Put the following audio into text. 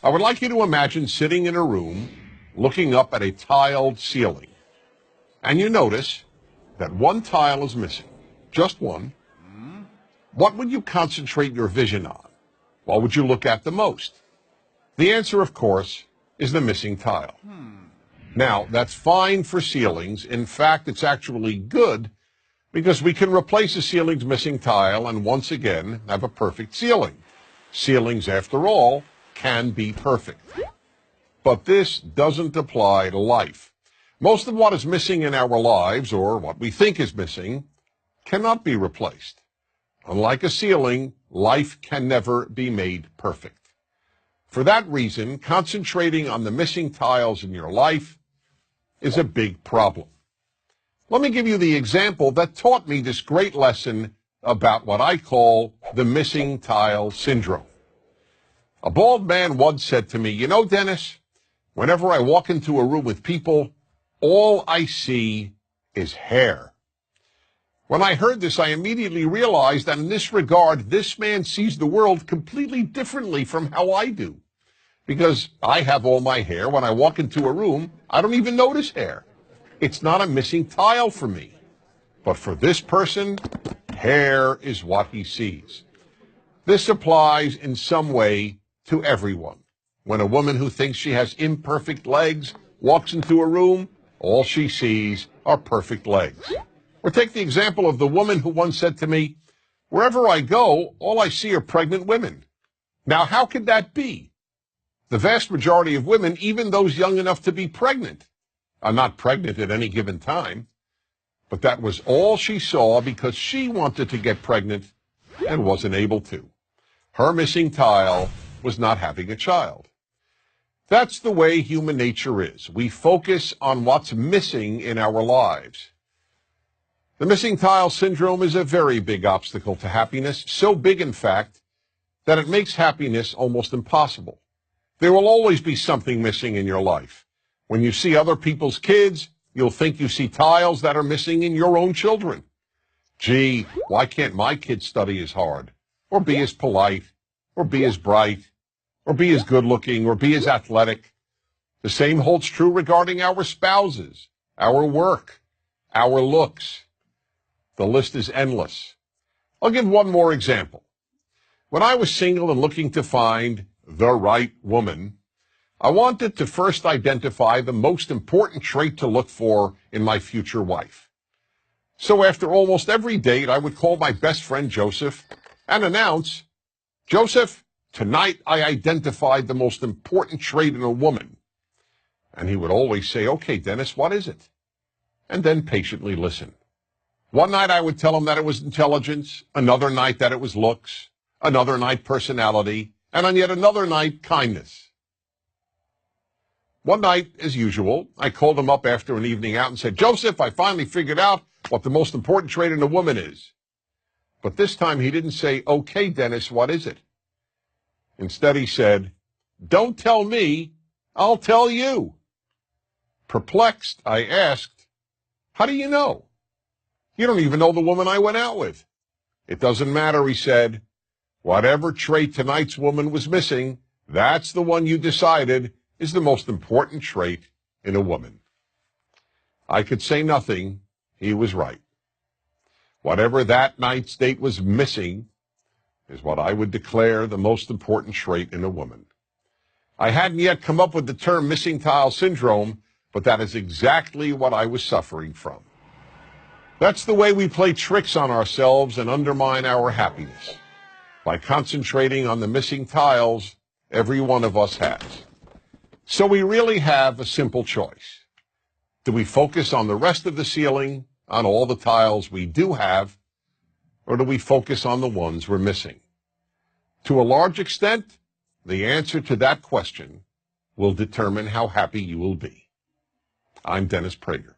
I would like you to imagine sitting in a room looking up at a tiled ceiling, and you notice that one tile is missing, just one. What would you concentrate your vision on? What would you look at the most? The answer, of course, is the missing tile. Now, that's fine for ceilings. In fact, it's actually good because we can replace a ceiling's missing tile and once again have a perfect ceiling. Ceilings, after all, can be perfect. But this doesn't apply to life. Most of what is missing in our lives, or what we think is missing, cannot be replaced. Unlike a ceiling, life can never be made perfect. For that reason, concentrating on the missing tiles in your life is a big problem. Let me give you the example that taught me this great lesson about what I call the missing tile syndrome. A bald man once said to me, "You know, Dennis, whenever I walk into a room with people, all I see is hair." When I heard this, I immediately realized that in this regard, this man sees the world completely differently from how I do. Because I have all my hair. When I walk into a room, I don't even notice hair. It's not a missing tile for me. But for this person, hair is what he sees. This applies in some way to everyone. When a woman who thinks she has imperfect legs walks into a room, all she sees are perfect legs. Or take the example of the woman who once said to me, "Wherever I go, all I see are pregnant women." Now, how could that be? The vast majority of women, even those young enough to be pregnant, are not pregnant at any given time. But that was all she saw because she wanted to get pregnant and wasn't able to. Her missing tile was not having a child. That's the way human nature is. We focus on what's missing in our lives. The missing tile syndrome is a very big obstacle to happiness, so big, in fact, that it makes happiness almost impossible. There will always be something missing in your life. When you see other people's kids, you'll think you see tiles that are missing in your own children. Gee, why can't my kid study as hard, or be as polite, or be as bright, or be as good-looking, or be as athletic? The same holds true regarding our spouses, our work, our looks. The list is endless. I'll give one more example. When I was single and looking to find the right woman, I wanted to first identify the most important trait to look for in my future wife. So after almost every date, I would call my best friend Joseph and announce, "Joseph, tonight I identified the most important trait in a woman." And he would always say, "Okay, Dennis, what is it?" And then patiently listen. One night I would tell him that it was intelligence, another night that it was looks, another night personality, and on yet another night, kindness. One night, as usual, I called him up after an evening out and said, "Joseph, I finally figured out what the most important trait in a woman is." But this time he didn't say, "Okay, Dennis, what is it?" Instead he said, "Don't tell me, I'll tell you." Perplexed, I asked, "How do you know? You don't even know the woman I went out with." "It doesn't matter," he said. "Whatever trait tonight's woman was missing, that's the one you decided is the most important trait in a woman." I could say nothing. He was right. Whatever that night's date was missing is what I would declare the most important trait in a woman. I hadn't yet come up with the term missing tile syndrome, but that is exactly what I was suffering from. That's the way we play tricks on ourselves and undermine our happiness, by concentrating on the missing tiles every one of us has. So we really have a simple choice. Do we focus on the rest of the ceiling, on all the tiles we do have, or do we focus on the ones we're missing? To a large extent, the answer to that question will determine how happy you will be. I'm Dennis Prager.